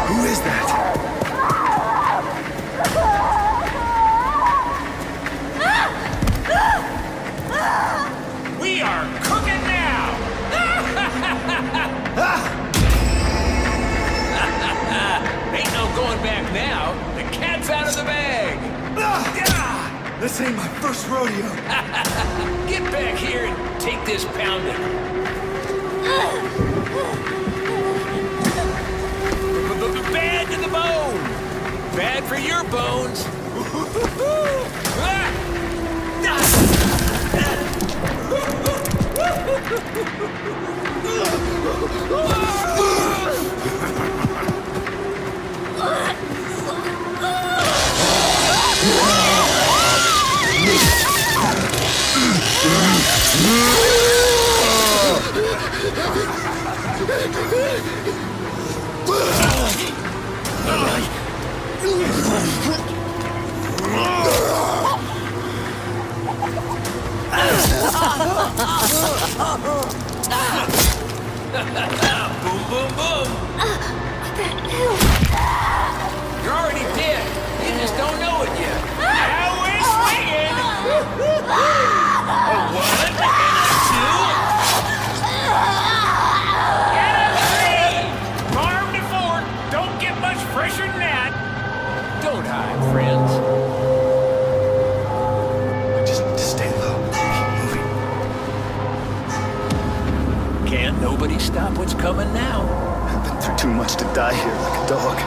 Who is that? We are cooking now! Ain't no going back now. The cat's out of the bag. This ain't my first rodeo. Get back here and take this pounding. Bad to the bone. Bad for your bones. Boom, boom, boom. You're already dead. You just don't know it yet. Now we're swinging. A one and a two. And a three. Farm to fork. Don't get much fresher than that. Don't hide, friends. I just need to stay low. Keep moving. Can't nobody stop what's coming now. I've been through too much to die here like a dog.